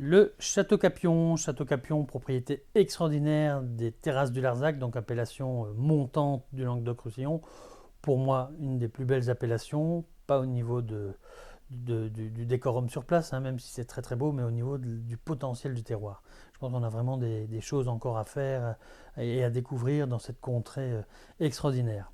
Le Château Capion, propriété extraordinaire des terrasses du Larzac, donc appellation montante du Languedoc-Roussillon. Pour moi, une des plus belles appellations, pas au niveau du décorum sur place, hein, même si c'est très très beau, mais au niveau du potentiel du terroir. Je pense qu'on a vraiment des choses encore à faire et à découvrir dans cette contrée extraordinaire.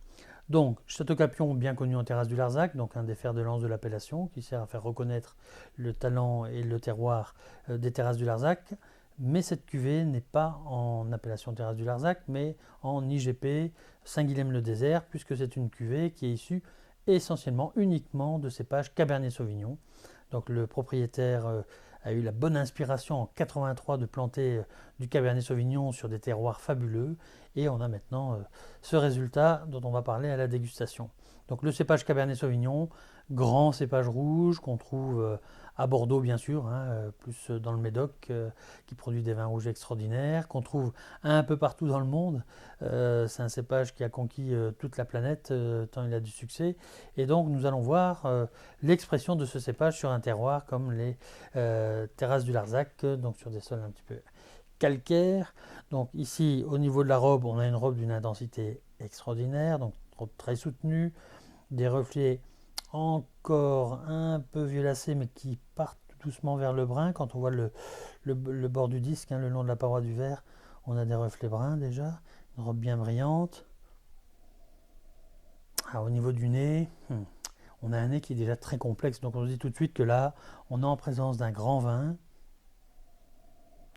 Donc, Château Capion, bien connu en terrasse du Larzac, donc un des fers de lance de l'appellation, qui sert à faire reconnaître le talent et le terroir des terrasses du Larzac. Mais cette cuvée n'est pas en appellation terrasse du Larzac, mais en IGP Saint-Guilhem-le-Désert, puisque c'est une cuvée qui est issue essentiellement, uniquement de cépages Cabernet Sauvignon. Donc le propriétaire a eu la bonne inspiration en 83 de planter du Cabernet Sauvignon sur des terroirs fabuleux, et on a maintenant ce résultat dont on va parler à la dégustation. Donc le cépage Cabernet Sauvignon, grand cépage rouge qu'on trouve à Bordeaux bien sûr, hein, plus dans le Médoc, qui produit des vins rouges extraordinaires, qu'on trouve un peu partout dans le monde. C'est un cépage qui a conquis toute la planète tant il a du succès. Et donc nous allons voir l'expression de ce cépage sur un terroir comme les terrasses du Larzac, donc sur des sols un petit peu calcaires. Donc ici, au niveau de la robe, on a une robe d'une intensité extraordinaire, donc robe très soutenue, des reflets encore un peu violacés, mais qui partent doucement vers le brun. Quand on voit le bord du disque, hein, le long de la paroi du verre, on a des reflets bruns déjà, une robe bien brillante. Au niveau du nez, on a un nez qui est déjà très complexe, donc on se dit tout de suite que là, on est en présence d'un grand vin.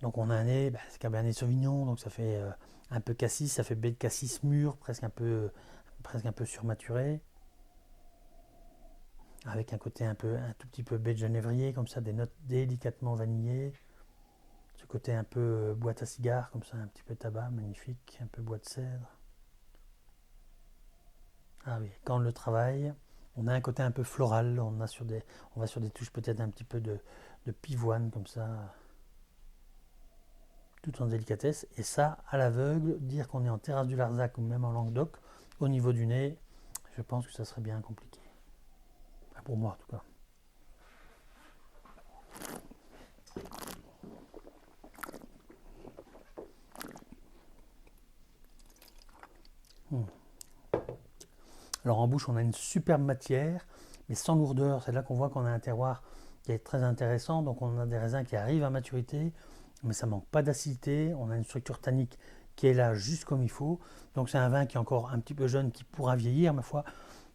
Donc on a un nez, c'est Cabernet Sauvignon, donc ça fait un peu cassis, ça fait baie de cassis mûr, presque un peu surmaturé, avec un côté un tout petit peu baie de genévrier, comme ça, des notes délicatement vanillées. Ce côté un peu boîte à cigares, comme ça, un petit peu tabac, magnifique, un peu bois de cèdre. Ah oui, quand on le travaille, on a un côté un peu floral, on va sur des touches peut-être un petit peu de pivoine, comme ça, tout en délicatesse. Et ça, à l'aveugle, dire qu'on est en terrasse du Larzac ou même en Languedoc, au niveau du nez, je pense que ça serait bien compliqué. Enfin, pour moi, en tout cas. Alors en bouche, on a une superbe matière, mais sans lourdeur. C'est là qu'on voit qu'on a un terroir qui est très intéressant. Donc on a des raisins qui arrivent à maturité, mais ça manque pas d'acidité. On a une structure tannique qui est là juste comme il faut. Donc c'est un vin qui est encore un petit peu jeune, qui pourra vieillir, ma foi.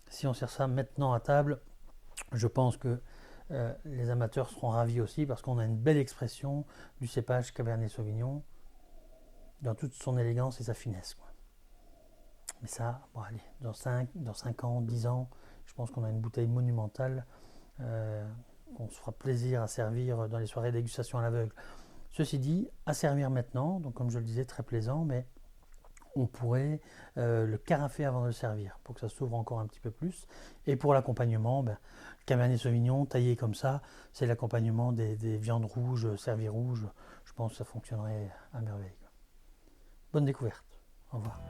Si on sert ça maintenant à table, je pense que les amateurs seront ravis aussi, parce qu'on a une belle expression du cépage Cabernet Sauvignon dans toute son élégance et sa finesse, quoi. Mais ça, bon allez, dans 5 ans, 10 ans, je pense qu'on a une bouteille monumentale qu'on se fera plaisir à servir dans les soirées de dégustation à l'aveugle. Ceci dit, à servir maintenant, donc comme je le disais, très plaisant, mais on pourrait le carafer avant de le servir pour que ça s'ouvre encore un petit peu plus. Et pour l'accompagnement, Cabernet Sauvignon taillé comme ça, c'est l'accompagnement des viandes rouges, servies rouges. Je pense que ça fonctionnerait à merveille. Bonne découverte. Au revoir.